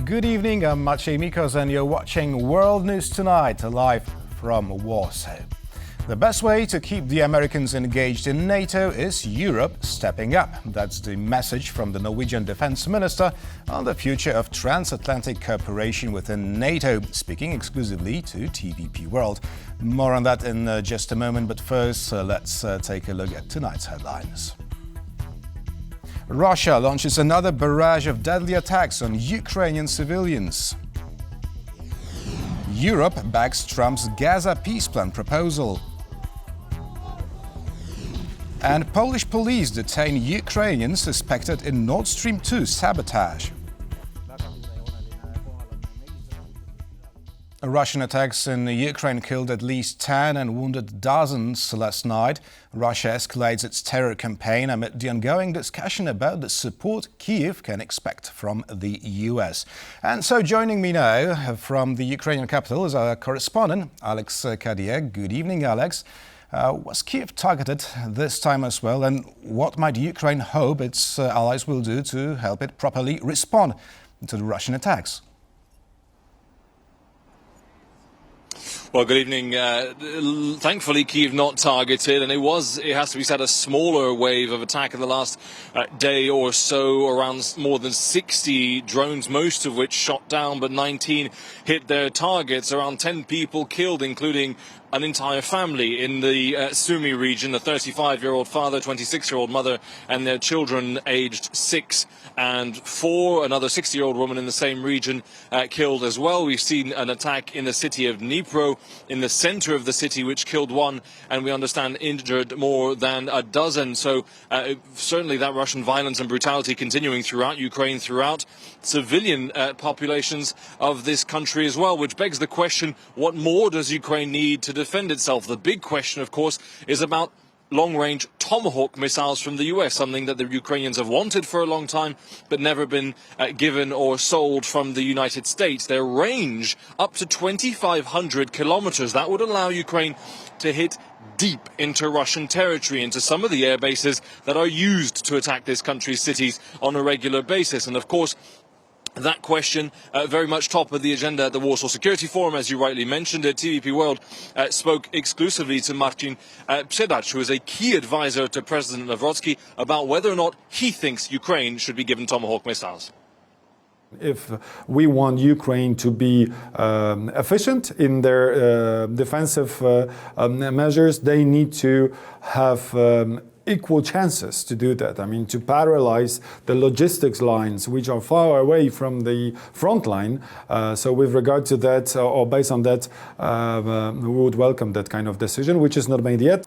Good evening, I'm Maciej Mikos and you're watching World News Tonight, live from Warsaw. The best way to keep the Americans engaged in NATO is Europe stepping up. That's the message from the Norwegian Defense Minister on the future of transatlantic cooperation within NATO, speaking exclusively to TVP World. More on that in just a moment, but first let's take a look at tonight's headlines. Russia launches another barrage of deadly attacks on Ukrainian civilians. Europe backs Trump's Gaza peace plan proposal. And Polish police detain Ukrainians suspected in Nord Stream 2 sabotage. Russian attacks in Ukraine killed at least 10 and wounded dozens last night. Russia escalates its terror campaign amid the ongoing discussion about the support Kyiv can expect from the US. And so joining me now from the Ukrainian capital is our correspondent, Alex Kadia. Good evening, Alex. Was Kyiv targeted this time as well? And what might Ukraine hope its allies will do to help it properly respond to the Russian attacks? Well, good evening. Thankfully, Kyiv not targeted, and it has to be said, a smaller wave of attack in the last day or so. Around more than 60 drones, most of which shot down, but 19 hit their targets. Around 10 people killed, including an entire family in the Sumy region, a 35-year-old father, 26-year-old mother, and their children aged 6 and 4. Another 60-year-old woman in the same region killed as well. We've seen an attack in the city of Dnipro, in the center of the city, which killed 1, and we understand injured more than a dozen. So certainly that Russian violence and brutality continuing throughout Ukraine, throughout civilian populations of this country as well, which begs the question, what more does Ukraine need to defend itself? The big question, of course, is about long-range Tomahawk missiles from the US, something that the Ukrainians have wanted for a long time, but never been given or sold from the United States. Their range up to 2,500 kilometers. That would allow Ukraine to hit deep into Russian territory, into some of the air bases that are used to attack this country's cities on a regular basis. And of course, that question very much top of the agenda at the Warsaw Security Forum, as you rightly mentioned. TVP World spoke exclusively to Marcin Przedac, who is a key advisor to President Nawrocki, about whether or not he thinks Ukraine should be given Tomahawk missiles. If we want Ukraine to be efficient in their defensive measures, they need to have equal chances to do that. I mean, to paralyze the logistics lines, which are far away from the front line. So with regard to that, or based on that, we would welcome that kind of decision, which is not made yet.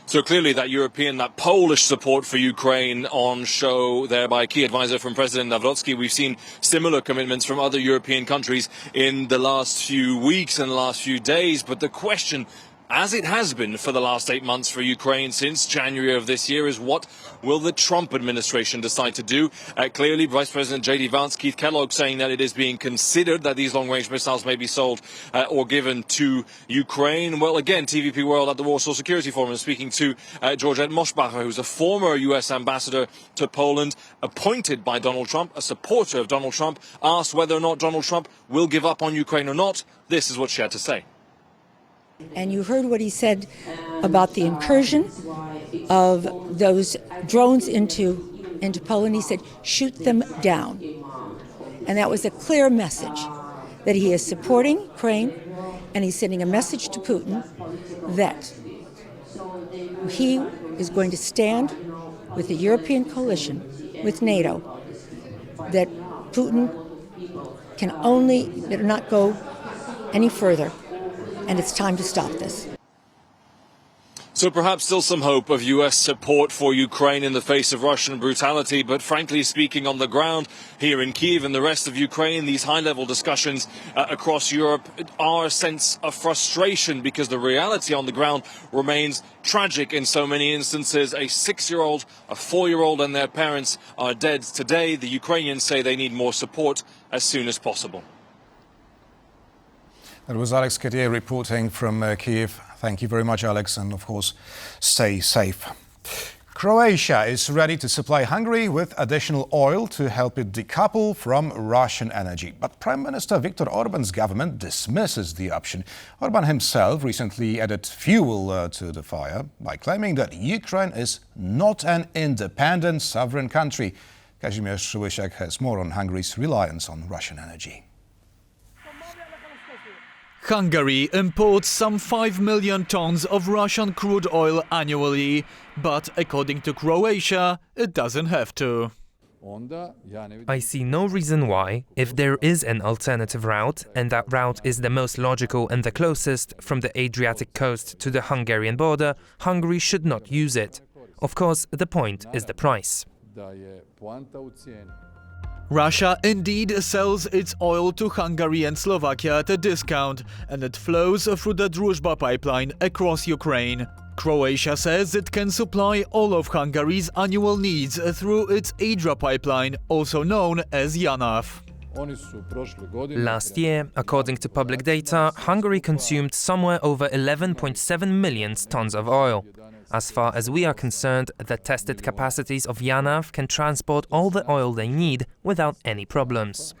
So clearly that European, that Polish support for Ukraine on show there by a key advisor from President Nawrocki. We've seen similar commitments from other European countries in the last few weeks and the last few days. But the question, as it has been for the last 8 months for Ukraine since January of this year, is what will the Trump administration decide to do? Clearly, Vice President J.D. Vance, Keith Kellogg saying that it is being considered that these long-range missiles may be sold or given to Ukraine. Well, again, TVP World at the Warsaw Security Forum is speaking to Georgette Moschbacher, who's a former U.S. ambassador to Poland, appointed by Donald Trump, a supporter of Donald Trump, asked whether or not Donald Trump will give up on Ukraine or not. This is what she had to say. And you heard what he said about the incursion of those drones into Poland. He said, shoot them down. And that was a clear message that he is supporting Ukraine, and he's sending a message to Putin that he is going to stand with the European coalition, with NATO, that Putin can only not go any further. And it's time to stop this. So perhaps still some hope of US support for Ukraine in the face of Russian brutality, but frankly speaking, on the ground here in Kyiv and the rest of Ukraine, these high-level discussions across Europe are a sense of frustration, because the reality on the ground remains tragic in so many instances. A 6-year-old, a 4-year-old and their parents are dead today. The Ukrainians say they need more support as soon as possible. That was Alex Kadia reporting from Kyiv. Thank you very much, Alex, and of course, stay safe. Croatia is ready to supply Hungary with additional oil to help it decouple from Russian energy. But Prime Minister Viktor Orbán's government dismisses the option. Orbán himself recently added fuel to the fire by claiming that Ukraine is not an independent sovereign country. Kazimierz Łysiak has more on Hungary's reliance on Russian energy. Hungary imports some 5 million tons of Russian crude oil annually, but according to Croatia, it doesn't have to. I see no reason why, if there is an alternative route, and that route is the most logical and the closest from the Adriatic coast to the Hungarian border, Hungary should not use it. Of course, the point is the price. Russia indeed sells its oil to Hungary and Slovakia at a discount, and it flows through the Druzhba pipeline across Ukraine. Croatia says it can supply all of Hungary's annual needs through its Adria pipeline, also known as JANAF. Last year, according to public data, Hungary consumed somewhere over 11.7 million tons of oil. As far as we are concerned, the tested capacities of JANAF can transport all the oil they need without any problems.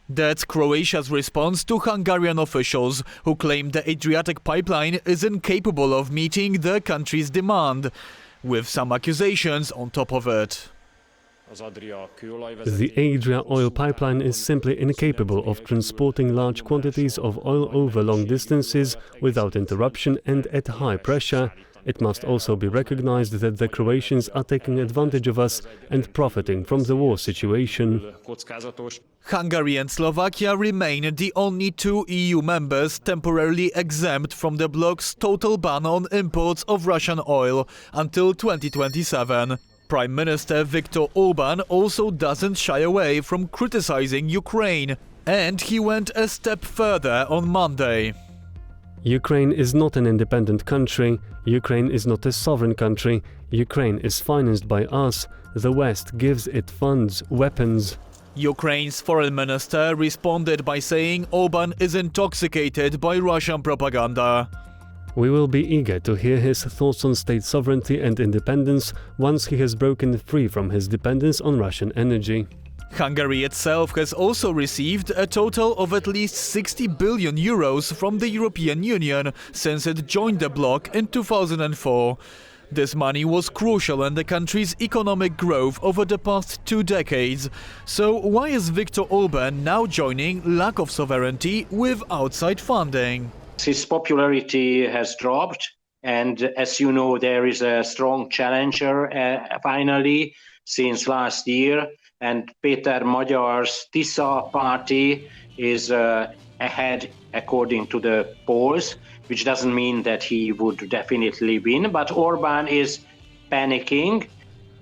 That's Croatia's response to Hungarian officials, who claim the Adriatic pipeline is incapable of meeting the country's demand, with some accusations on top of it. The Adria oil pipeline is simply incapable of transporting large quantities of oil over long distances without interruption and at high pressure. It must also be recognized that the Croatians are taking advantage of us and profiting from the war situation. Hungary and Slovakia remain the only two EU members temporarily exempt from the bloc's total ban on imports of Russian oil until 2027. Prime Minister Viktor Orbán also doesn't shy away from criticizing Ukraine, and he went a step further on Monday. Ukraine is not an independent country. Ukraine is not a sovereign country. Ukraine is financed by us. The West gives it funds, weapons. Ukraine's foreign minister responded by saying Orbán is intoxicated by Russian propaganda. We will be eager to hear his thoughts on state sovereignty and independence once he has broken free from his dependence on Russian energy. Hungary itself has also received a total of at least 60 billion euros from the European Union since it joined the bloc in 2004. This money was crucial in the country's economic growth over the past 2 decades. So why is Viktor Orbán now joining lack of sovereignty with outside funding? His popularity has dropped, and as you know, there is a strong challenger finally since last year, and Péter Magyar's Tisza party is ahead according to the polls, which doesn't mean that he would definitely win, but Orbán is panicking.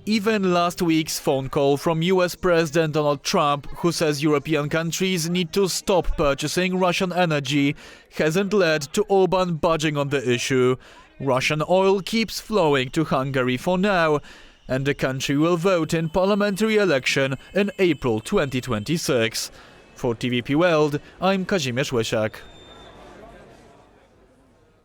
Even last week's phone call from US President Donald Trump, who says European countries need to stop purchasing Russian energy, hasn't led to Orbán budging on the issue. Russian oil keeps flowing to Hungary for now, and the country will vote in parliamentary election in April 2026. For TVP World, I'm Kazimierz Łysiak.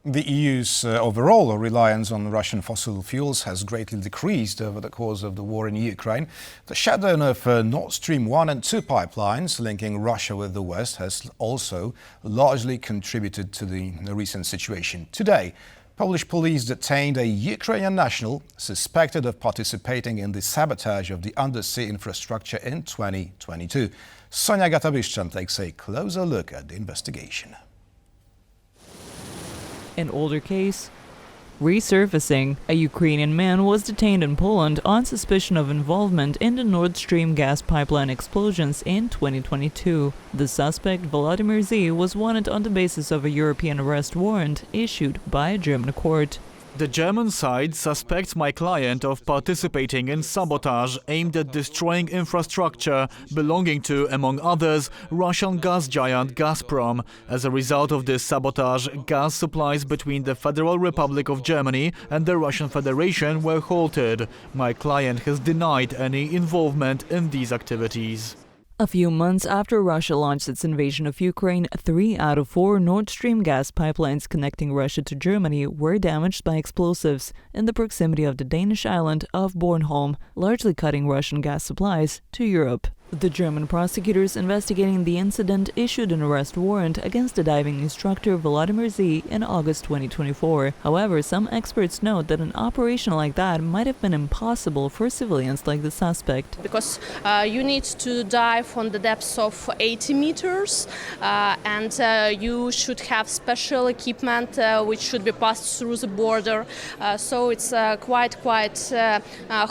The EU's overall reliance on Russian fossil fuels has greatly decreased over the course of the war in Ukraine. The shutdown of Nord Stream 1 and 2 pipelines linking Russia with the West has also largely contributed to the recent situation. Today, Polish police detained a Ukrainian national suspected of participating in the sabotage of the undersea infrastructure in 2022. Sonia Gatabyszczan takes a closer look at the investigation. An older case. Resurfacing, a Ukrainian man was detained in Poland on suspicion of involvement in the Nord Stream gas pipeline explosions in 2022. The suspect, Volodymyr Z, was wanted on the basis of a European arrest warrant issued by a German court. The German side suspects my client of participating in sabotage aimed at destroying infrastructure belonging to, among others, Russian gas giant Gazprom. As a result of this sabotage, gas supplies between the Federal Republic of Germany and the Russian Federation were halted. My client has denied any involvement in these activities. A few months after Russia launched its invasion of Ukraine, 3 out of 4 Nord Stream gas pipelines connecting Russia to Germany were damaged by explosives in the proximity of the Danish island of Bornholm, largely cutting Russian gas supplies to Europe. The German prosecutors investigating the incident issued an arrest warrant against the diving instructor Volodymyr Z in August 2024. However, some experts note that an operation like that might have been impossible for civilians like the suspect. Because you need to dive on the depths of 80 meters and you should have special equipment which should be passed through the border. So it's quite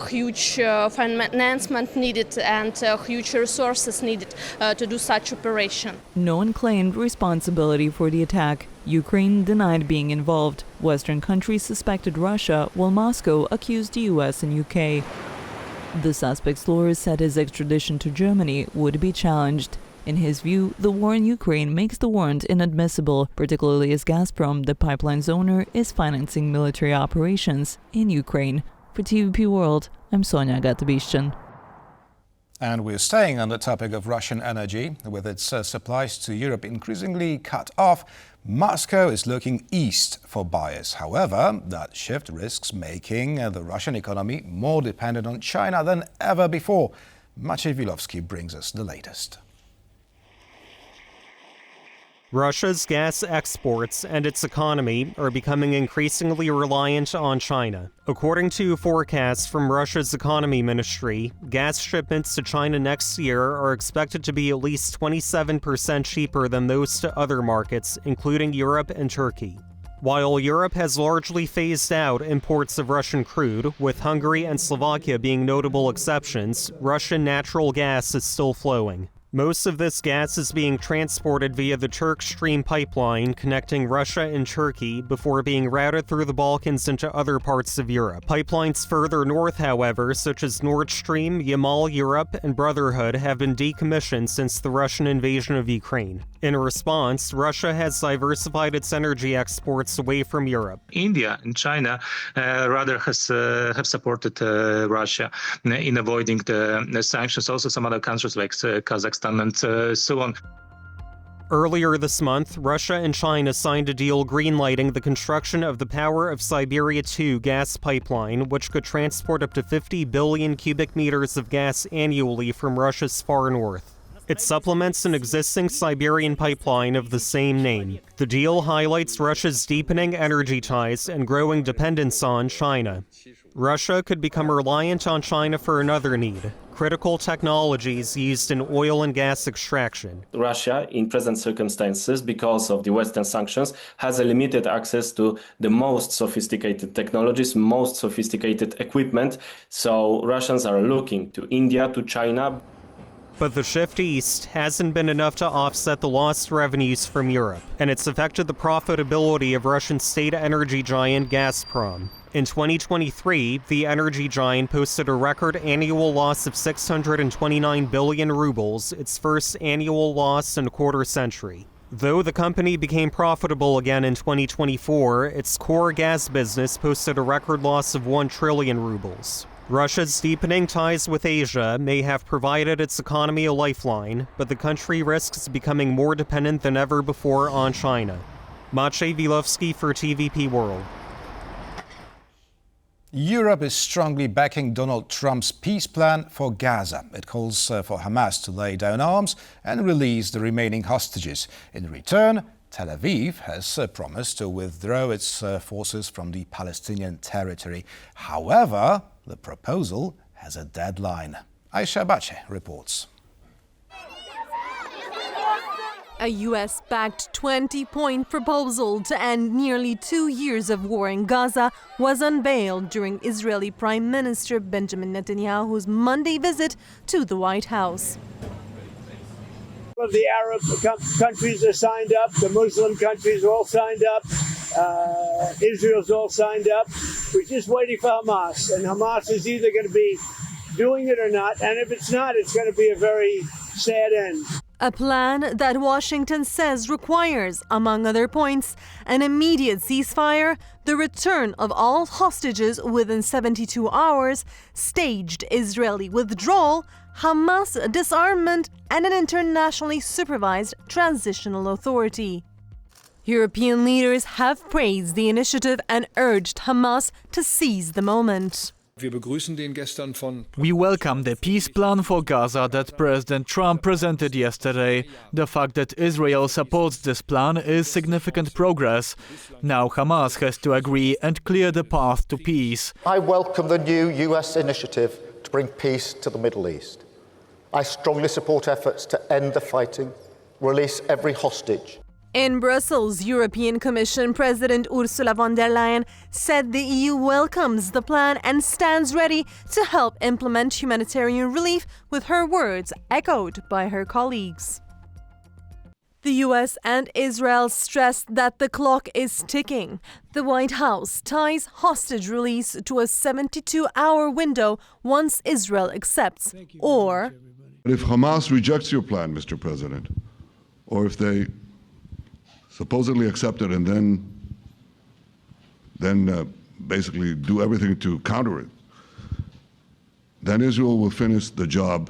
huge financement needed and huge resources needed to do such operation. No one claimed responsibility for the attack. Ukraine denied being involved. Western countries suspected Russia, while Moscow accused the US and UK. The suspect's lawyer said his extradition to Germany would be challenged. In his view, the war in Ukraine makes the warrant inadmissible, particularly as Gazprom, the pipeline's owner, is financing military operations in Ukraine. For TVP World, I'm Sonia Gatabishchan. And we're staying on the topic of Russian energy. With its supplies to Europe increasingly cut off, Moscow is looking east for buyers. However, that shift risks making the Russian economy more dependent on China than ever before. Maciej Wilowski brings us the latest. Russia's gas exports and its economy are becoming increasingly reliant on China. According to forecasts from Russia's economy ministry, gas shipments to China next year are expected to be at least 27% cheaper than those to other markets, including Europe and Turkey. While Europe has largely phased out imports of Russian crude, with Hungary and Slovakia being notable exceptions, Russian natural gas is still flowing. Most of this gas is being transported via the Turk Stream pipeline connecting Russia and Turkey before being routed through the Balkans into other parts of Europe. Pipelines further north, however, such as Nord Stream, Yamal Europe, and Brotherhood have been decommissioned since the Russian invasion of Ukraine. In response, Russia has diversified its energy exports away from Europe. India and China rather have supported Russia in avoiding the sanctions. Also some other countries like Kazakhstan and so on. Earlier this month, Russia and China signed a deal greenlighting the construction of the Power of Siberia 2 gas pipeline, which could transport up to 50 billion cubic meters of gas annually from Russia's far north. It supplements an existing Siberian pipeline of the same name. The deal highlights Russia's deepening energy ties and growing dependence on China. Russia could become reliant on China for another need: critical technologies used in oil and gas extraction. Russia, in present circumstances, because of the Western sanctions, has a limited access to the most sophisticated technologies, most sophisticated equipment. So Russians are looking to India, to China. But the shift east hasn't been enough to offset the lost revenues from Europe, and it's affected the profitability of Russian state energy giant Gazprom. In 2023, the energy giant posted a record annual loss of 629 billion rubles, its first annual loss in a quarter century. Though the company became profitable again in 2024, its core gas business posted a record loss of 1 trillion rubles. Russia's deepening ties with Asia may have provided its economy a lifeline, but the country risks becoming more dependent than ever before on China. Maciej Wilowski for TVP World. Europe is strongly backing Donald Trump's peace plan for Gaza. It calls for Hamas to lay down arms and release the remaining hostages. In return, Tel Aviv has promised to withdraw its forces from the Palestinian territory. However, the proposal has a deadline. Aisha Bache reports. A US-backed 20-point proposal to end nearly 2 years of war in Gaza was unveiled during Israeli Prime Minister Benjamin Netanyahu's Monday visit to the White House. The Arab countries are signed up, the Muslim countries are all signed up, Israel's all signed up. We're just waiting for Hamas, and Hamas is either going to be doing it or not, and if it's not, it's going to be a very sad end. A plan that Washington says requires, among other points, an immediate ceasefire, the return of all hostages within 72 hours, staged Israeli withdrawal, Hamas disarmament, and an internationally supervised transitional authority. European leaders have praised the initiative and urged Hamas to seize the moment. We welcome the peace plan for Gaza that President Trump presented yesterday. The fact that Israel supports this plan is significant progress. Now Hamas has to agree and clear the path to peace. I welcome the new US initiative to bring peace to the Middle East. I strongly support efforts to end the fighting, release every hostage. In Brussels, European Commission President Ursula von der Leyen said the EU welcomes the plan and stands ready to help implement humanitarian relief, with her words echoed by her colleagues. The US and Israel stressed that the clock is ticking. The White House ties hostage release to a 72-hour window once Israel accepts, or... If Hamas rejects your plan, Mr. President, or if they supposedly accept it and then basically do everything to counter it, then Israel will finish the job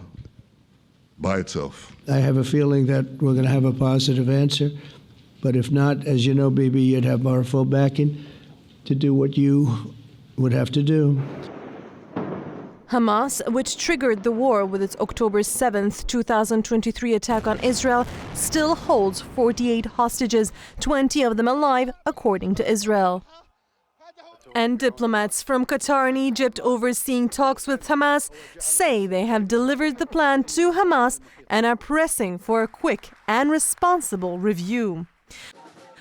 by itself. I have a feeling that we're going to have a positive answer, but if not, as you know, Bibi, you'd have our full backing to do what you would have to do. Hamas, which triggered the war with its October 7, 2023 attack on Israel, still holds 48 hostages, 20 of them alive, according to Israel. And diplomats from Qatar and Egypt overseeing talks with Hamas say they have delivered the plan to Hamas and are pressing for a quick and responsible review.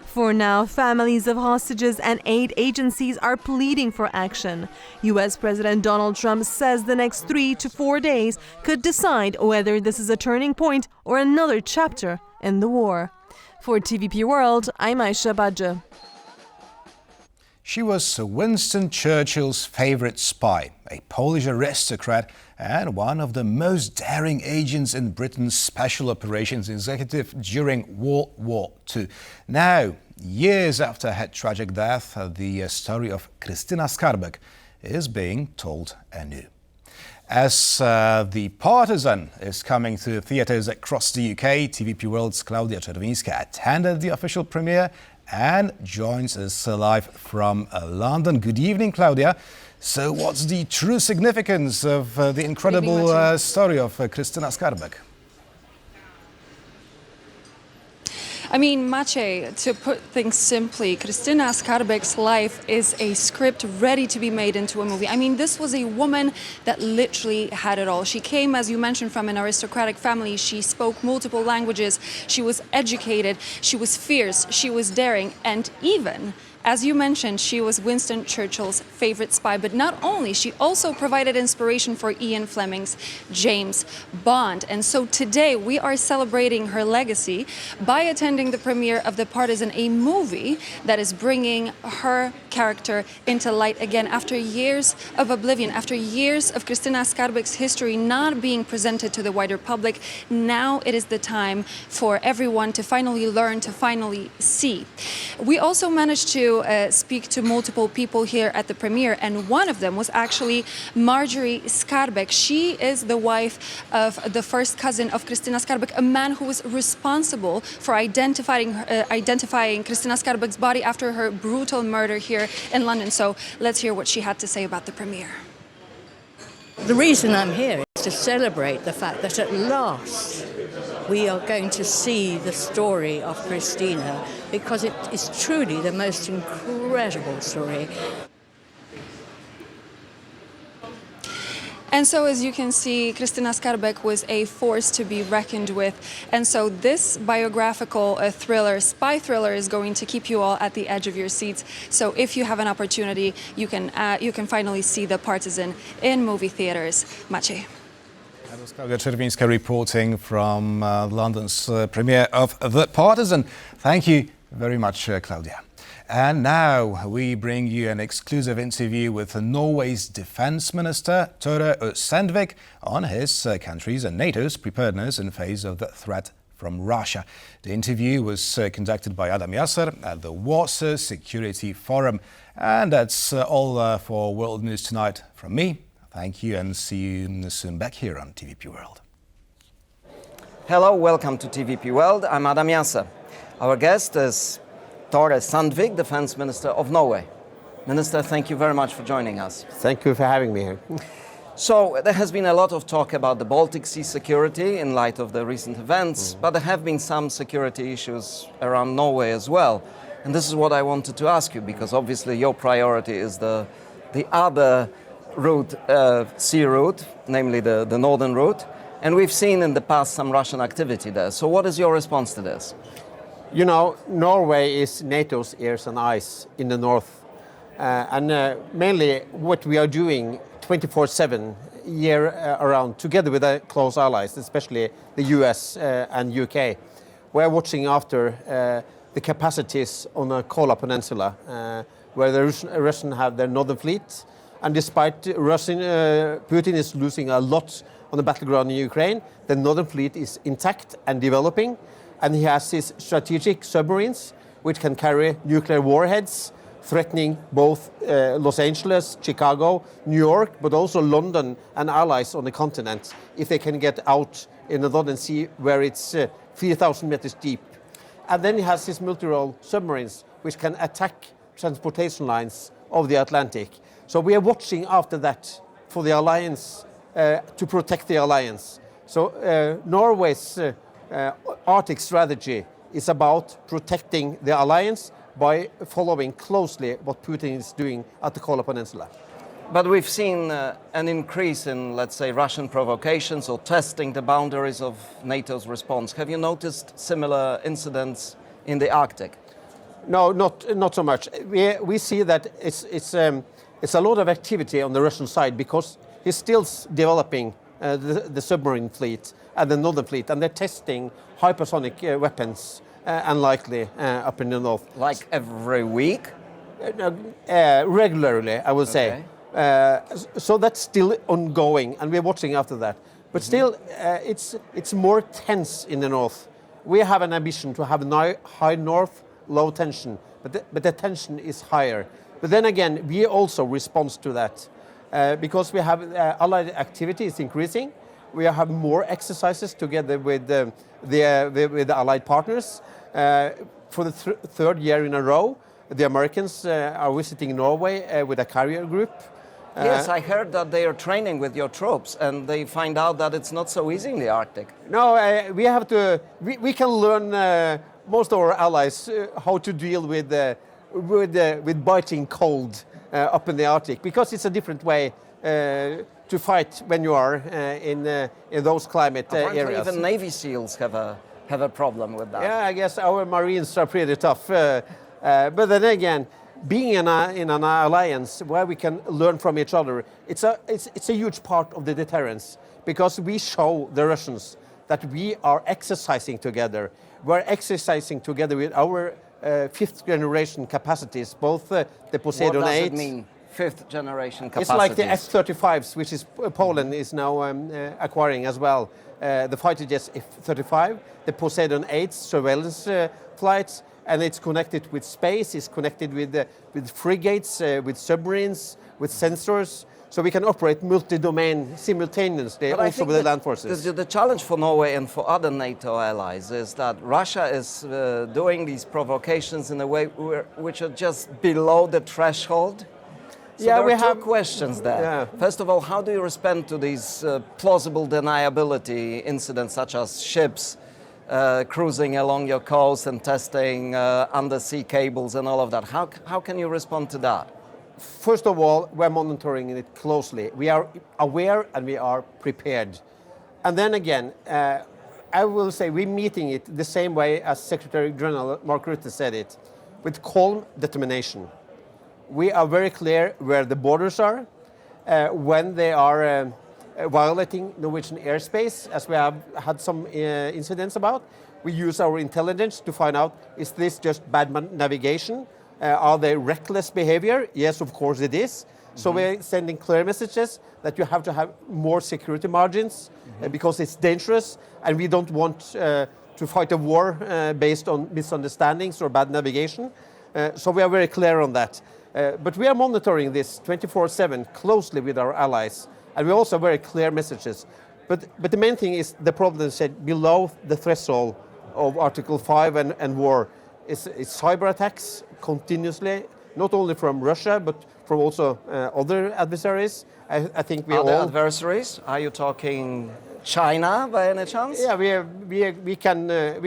For now, families of hostages and aid agencies are pleading for action. U.S. President Donald Trump says the next 3 to 4 days could decide whether this is a turning point or another chapter in the war. For TVP World, I'm Aisha Badja. She was Winston Churchill's favorite spy, a Polish aristocrat and one of the most daring agents in Britain's Special Operations Executive during World War II. Now, years after her tragic death, the story of Krystyna Skarbek is being told anew. As The Partisan is coming to theatres across the UK, TVP World's Klaudia Czerwińska attended the official premiere and joins us live from London. Good evening, Klaudia. So what's the true significance of the incredible story of Krystyna Skarbek? I mean, Maciej, to put things simply, Krystyna Skarbek's life is a script ready to be made into a movie. I mean, this was a woman that literally had it all. She came, as you mentioned, from an aristocratic family. She spoke multiple languages. She was educated. She was fierce. She was daring. And even, as you mentioned, she was Winston Churchill's favorite spy. But not only, she also provided inspiration for Ian Fleming's James Bond. And so today we are celebrating her legacy by attending the premiere of The Partisan, a movie that is bringing her character into light again after years of oblivion, after years of Krystyna Skarbek's history not being presented to the wider public. Now it is the time for everyone to finally learn, to finally see. We also managed to speak to multiple people here at the premiere, and one of them was actually Marjorie Skarbek. She is the wife of the first cousin of Krystyna Skarbek, a man who was responsible for identifying Krystyna Skarbek's body after her brutal murder here in London. So let's hear what she had to say about the premiere. The reason I'm here is to celebrate the fact that at last we are going to see the story of Krystyna, because it is truly the most incredible story. And so, as you can see, Krystyna Skarbek was a force to be reckoned with. And so this biographical thriller, spy thriller, is going to keep you all at the edge of your seats. So if you have an opportunity, you can finally see The Partisan in movie theaters. Maciej. That was Klaudia Czerwińska reporting from London's premiere of The Partisan. Thank you very much, Klaudia. And now we bring you an exclusive interview with Norway's Defence Minister, Tore Sandvik, on his country's and NATO's preparedness in face of the threat from Russia. The interview was conducted by Adam Yasser at the Warsaw Security Forum. And that's all for World News Tonight from me. Thank you and see you soon back here on TVP World. Hello, welcome to TVP World. I'm Adam Yasser. Our guest is Tore Sandvik, Defense Minister of Norway. Minister, thank you very much for joining us. Thank you for having me here. So there has been a lot of talk about the Baltic Sea security in light of the recent events, but there have been some security issues around Norway as well. And this is what I wanted to ask you, because obviously your priority is the other route, sea route, namely the northern route. And we've seen in the past some Russian activity there. So what is your response to this? You know, Norway is NATO's ears and eyes in the north. Mainly what we are doing 24/7 year around, together with our close allies, especially the US and UK. We're watching after the capacities on the Kola Peninsula, where the Russians have their northern fleet. And despite Putin is losing a lot on the battleground in Ukraine, the northern fleet is intact and developing. And he has his strategic submarines, which can carry nuclear warheads, threatening both Los Angeles, Chicago, New York, but also London and allies on the continent if they can get out in the Northern Sea where it's 3,000 meters deep. And then he has his multi-role submarines, which can attack transportation lines of the Atlantic. So we are watching after that for the alliance, to protect the alliance. So Norway's Arctic strategy is about protecting the alliance by following closely what Putin is doing at the Kola Peninsula. But we've seen an increase in, let's say, Russian provocations or testing the boundaries of NATO's response. Have you noticed similar incidents in the Arctic? No, not so much. We see that it's a lot of activity on the Russian side because he's still developing the submarine fleet and the northern fleet, and they're testing hypersonic weapons unlikely up in the north. Like every week? Regularly, I would say. So that's still ongoing, and we're watching after that. But still, it's more tense in the north. We have an ambition to have high north, low tension, but the tension is higher. But then again, we also respond to that because we have allied activity is increasing. We have more exercises together with the allied partners. For the third year in a row, the Americans are visiting Norway with a carrier group. Yes, I heard that they are training with your troops, and they find out that it's not so easy in the Arctic. No, we have to. We can learn most of our allies how to deal with biting cold up in the Arctic, because it's a different way to fight when you are in those climate areas. Even Navy SEALs have a problem with that. Yeah, I guess our Marines are pretty tough. But then again, being in an alliance where we can learn from each other, it's a huge part of the deterrence, because we show the Russians that we are exercising together. We're exercising together with our fifth generation capacities, both the Poseidon 8. What does it mean, fifth generation capacities? It's like the F-35s, which is Poland is now acquiring as well. The fighter jets F-35, the Poseidon 8 surveillance flights, and it's connected with space, it's connected with frigates, with submarines, with sensors. So we can operate multi-domain simultaneously, also with the land forces. The challenge for Norway and for other NATO allies is that Russia is doing these provocations in a way which are just below the threshold. So yeah, there are two questions there. Yeah. First of all, how do you respond to these plausible deniability incidents, such as ships cruising along your coast and testing undersea cables and all of that? How can you respond to that? First of all, we're monitoring it closely. We are aware and we are prepared. And then again, I will say we're meeting it the same way as Secretary General Mark Rutte said it, with calm determination. We are very clear where the borders are, when they are violating Norwegian airspace, as we have had some incidents about. We use our intelligence to find out, is this just bad navigation? Are they reckless behavior? Yes, of course it is. So we're sending clear messages that you have to have more security margins because it's dangerous, and we don't want to fight a war based on misunderstandings or bad navigation. So we are very clear on that. But we are monitoring this 24/7 closely with our allies, and we also have very clear messages. But the main thing is the problem is that below the threshold of Article 5 and war is cyber attacks continuously, not only from Russia, but from also other adversaries. I think we Other all... adversaries? Are you talking China by any chance? Yeah, we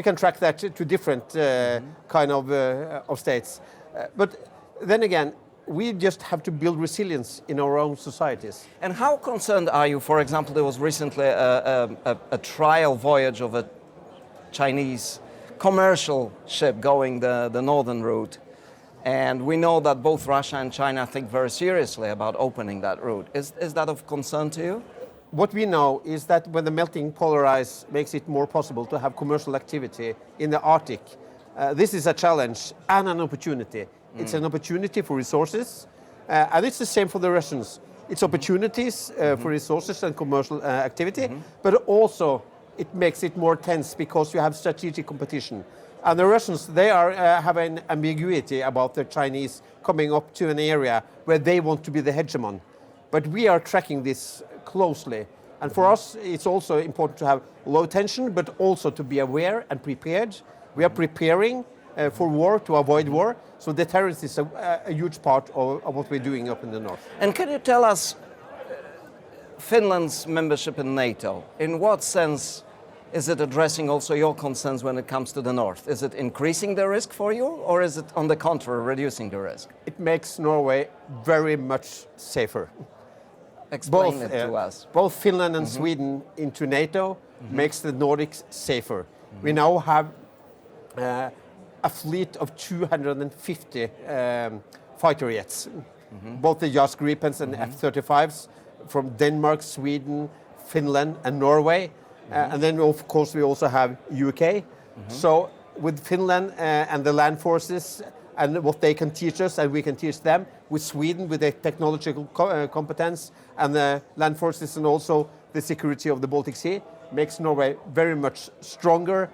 can track that to different kind of states. But then again, we just have to build resilience in our own societies. And how concerned are you? For example, there was recently a trial voyage of a Chinese commercial ship going the northern route. And we know that both Russia and China think very seriously about opening that route. Is that of concern to you? What we know is that when the melting polar ice makes it more possible to have commercial activity in the Arctic, this is a challenge and an opportunity. It's an opportunity for resources, and it's the same for the Russians. It's opportunities for resources and commercial activity, but also it makes it more tense because you have strategic competition. And the Russians, they have an ambiguity about the Chinese coming up to an area where they want to be the hegemon. But we are tracking this closely. And for us, it's also important to have low tension, but also to be aware and prepared. We are preparing for war, to avoid war. So deterrence is a huge part of what we're doing up in the north. And can you tell us Finland's membership in NATO? In what sense is it addressing also your concerns when it comes to the north? Is it increasing the risk for you, or is it on the contrary reducing the risk? It makes Norway very much safer. Explain it to us. Both Finland and Sweden into NATO makes the Nordics safer. We now have a fleet of 250 fighter jets, both the JAS Gripens and F-35s from Denmark, Sweden, Finland and Norway. And then of course we also have UK. So with Finland and the land forces and what they can teach us and we can teach them, with Sweden with the technological competence and the land forces and also the security of the Baltic Sea, makes Norway very much stronger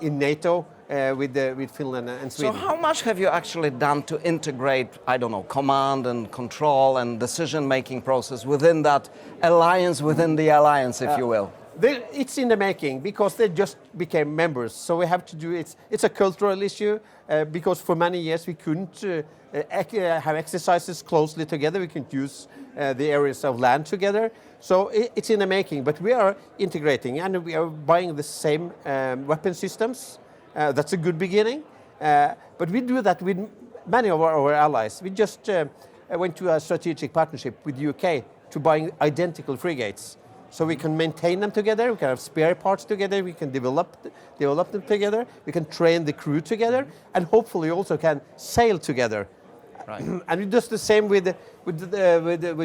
in NATO with Finland and Sweden. So how much have you actually done to integrate, I don't know, command and control and decision-making process within that alliance within the alliance, if you will? It's in the making because they just became members. So we have to do it. It's a cultural issue because for many years we couldn't have exercises closely together. We couldn't use the areas of land together. So it's in the making. But we are integrating and we are buying the same weapon systems. That's a good beginning. But we do that with many of our allies. We just went to a strategic partnership with the UK to buy identical frigates. So we can maintain them together, we can have spare parts together, we can develop them together, we can train the crew together, and hopefully also can sail together. Right. And we do the same with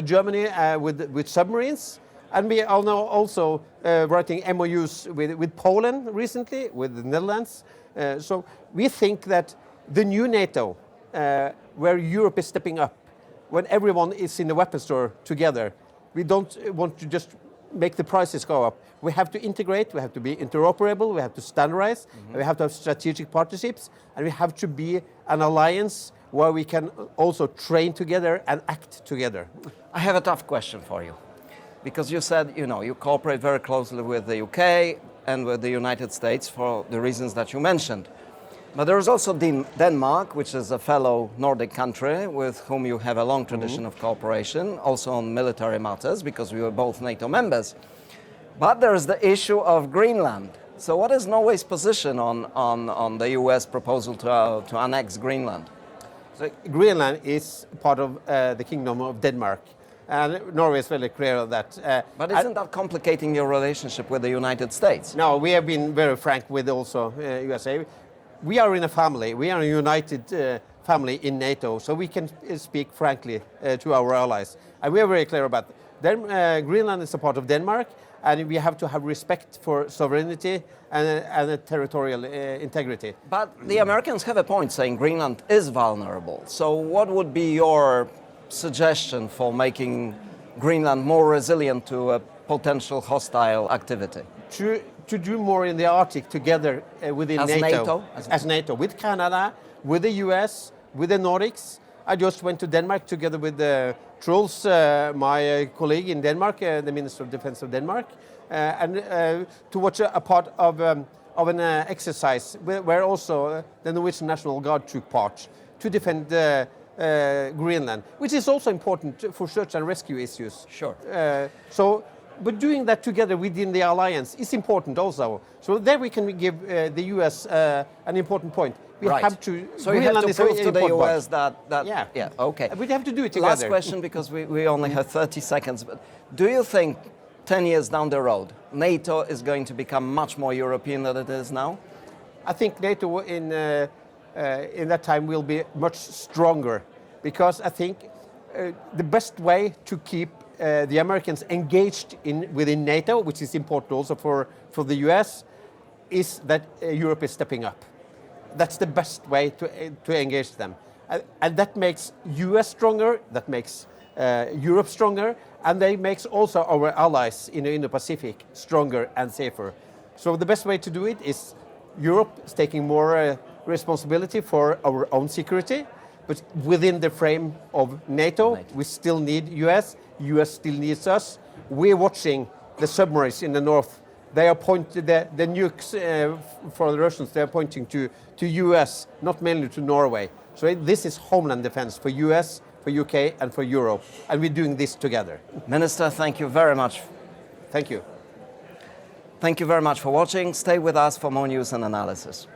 Germany, with submarines. And we are now also writing MOUs with Poland recently, with the Netherlands. So we think that the new NATO, where Europe is stepping up, when everyone is in the weapon store together, we don't want to just make the prices go up. We have to integrate, we have to be interoperable, we have to standardize, we have to have strategic partnerships, and we have to be an alliance where we can also train together and act together. I have a tough question for you, because you said, you cooperate very closely with the UK and with the United States for the reasons that you mentioned. But there is also Denmark, which is a fellow Nordic country with whom you have a long tradition of cooperation, also on military matters, because we were both NATO members. But there is the issue of Greenland. So what is Norway's position on the US proposal to annex Greenland? So Greenland is part of the Kingdom of Denmark. And Norway is very clear of that. But isn't that complicating your relationship with the United States? No, we have been very frank with also USA. We are in a family. We are a united family in NATO, so we can speak frankly to our allies. And we are very clear about that. Greenland is a part of Denmark, and we have to have respect for sovereignty and territorial integrity. But the Americans have a point saying Greenland is vulnerable. So what would be your suggestion for making Greenland more resilient to a potential hostile activity? to do more in the Arctic together within NATO. As NATO, with Canada, with the US, with the Nordics. I just went to Denmark together with Truls, my colleague in Denmark, the Minister of Defense of Denmark, and to watch a part of an exercise where also the Norwegian National Guard took part to defend Greenland, which is also important for search and rescue issues. Sure. But doing that together within the alliance is important also. So there we can give the US an important point. We have to. So you have to prove to the US that yeah. Okay. We have to do it together. Last question, because we only have 30 seconds. But do you think 10 years down the road, NATO is going to become much more European than it is now? I think NATO in that time will be much stronger, because I think the best way to keep the Americans engaged within NATO, which is important also for the US, is that Europe is stepping up. That's the best way to engage them. And that makes US stronger, that makes Europe stronger, and that makes also our allies in the Indo-Pacific stronger and safer. So the best way to do it is Europe is taking more responsibility for our own security, but within the frame of NATO, we still need US still needs us. We're watching the submarines in the north. They are pointing the nukes for the Russians. They are pointing to US, not mainly to Norway. So this is homeland defense for US, for UK, and for Europe, and we're doing this together. Minister, thank you very much. Thank you. Thank you very much for watching. Stay with us for more news and analysis.